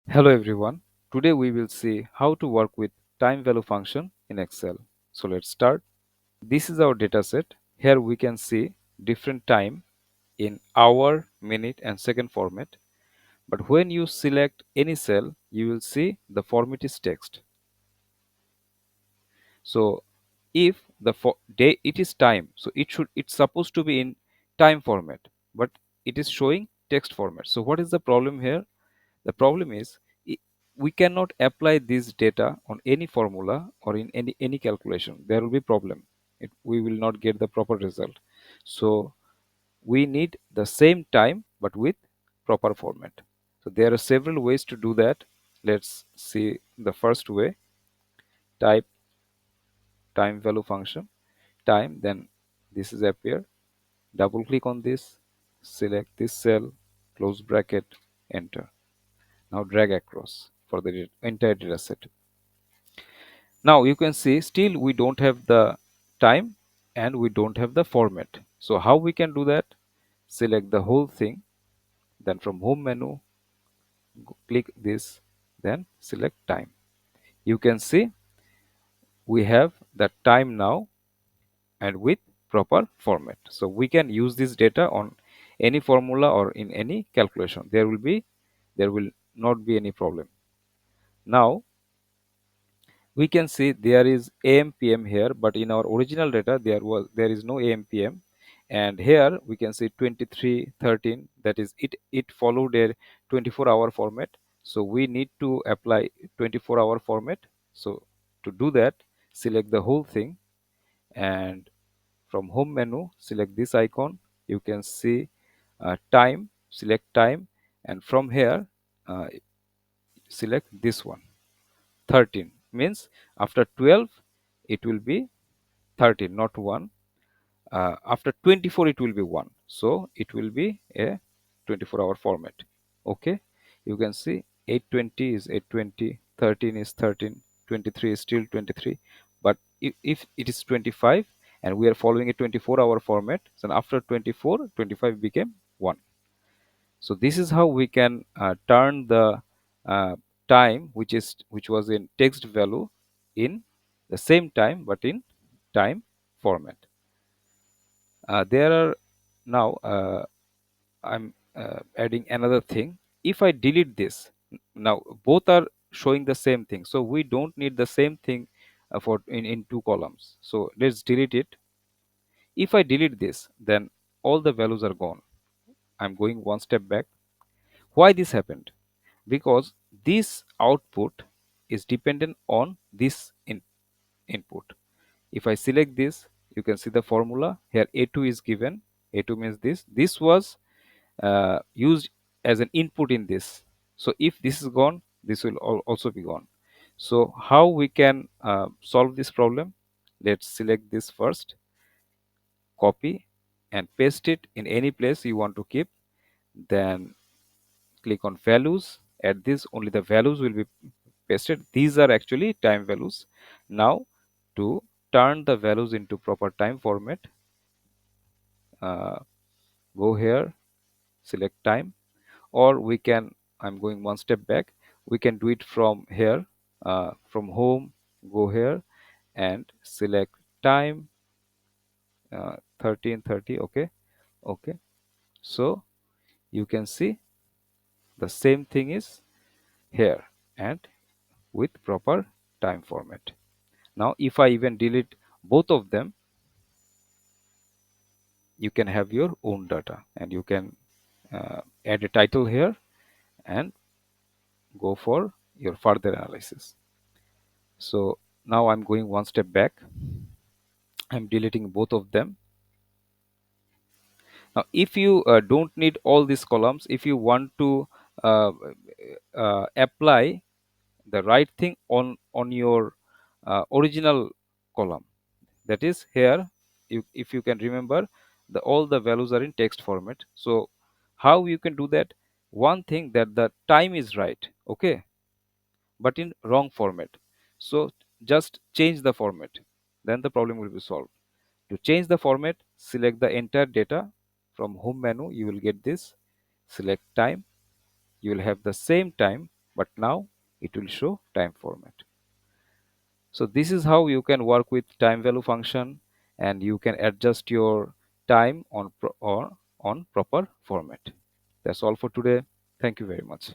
Hello everyone. Today we will see how to work with time value function in Excel. So let's start. This is our dataset. Here we can see different time in hour, minute and second format. But when you select any cell, you will see the format is text. So if the day it is time, so it's supposed to be in time format, but it is showing text format. So what is the problem here? The problem is i- we cannot apply this data on any formula or in any calculation. There will be problem. We will not get the proper result. So we need the same time but with proper format. So there are several ways to do that. Let's see the first way. Type time value function time, then this is appear. Double click on this, select this cell, close bracket, enter. Now drag across for the entire data set. Now you can see still we don't have the time and we don't have the format. So how we can do that? Select the whole thing, then from home menu, click this, then select time. You can see we have the time now and with proper format. So we can use this data on any formula or in any calculation. There will not be any problem. Now we can see there is am pm here, but in our original data there is no am pm, and here we can see 23:13, that is it followed a 24-hour format. So we need to apply 24-hour format. So to do that, select the whole thing, and from home menu select this icon. You can see time, select time, and from here uh, select this one. 13 means after 12 it will be 13, not 1. After 24 it will be 1, so it will be a 24-hour format. Okay, you can see 820 is 820, 13 is 13, 23 is still 23. But if it is 25 and we are following a 24-hour format, then after 24 25 became 1. So this is how we can turn the time which was in text value in the same time but in time format. There are now I'm adding another thing. If I delete this, now both are showing the same thing, so we don't need the same thing for in two columns. So let's delete it. If I delete this, then all the values are gone. I'm going one step back. Why this happened? Because this output is dependent on this input. If I select this, you can see the formula here. A2 is given. A2 means this was used as an input in this. So if this is gone, this will also be gone. So how we can solve this problem? Let's select this first, copy and paste it in any place you want to keep. Then click on values, add this, only the values will be pasted. These are actually time values. Now to turn the values into proper time format, uh, go here, select time, or we can, I'm going one step back, we can do it from here, from home, go here and select time, 13:30. Okay, okay. So you can see the same thing is here and with proper time format. Now if I even delete both of them, you can have your own data and you can add a title here and go for your further analysis. So now I'm going one step back. I'm deleting both of them. Now if you don't need all these columns, if you want to uh, apply the right thing on your original column, that is here, if you can remember, all the values are in text format. So how you can do that? One thing, that the time is right, okay, but in wrong format. So just change the format, then the problem will be solved. To change the format, select the entire data. From home menu you will get this, select time, you will have the same time, but now it will show time format. So this is how you can work with time value function, and you can adjust your time or on proper format. That's all for today. Thank you very much.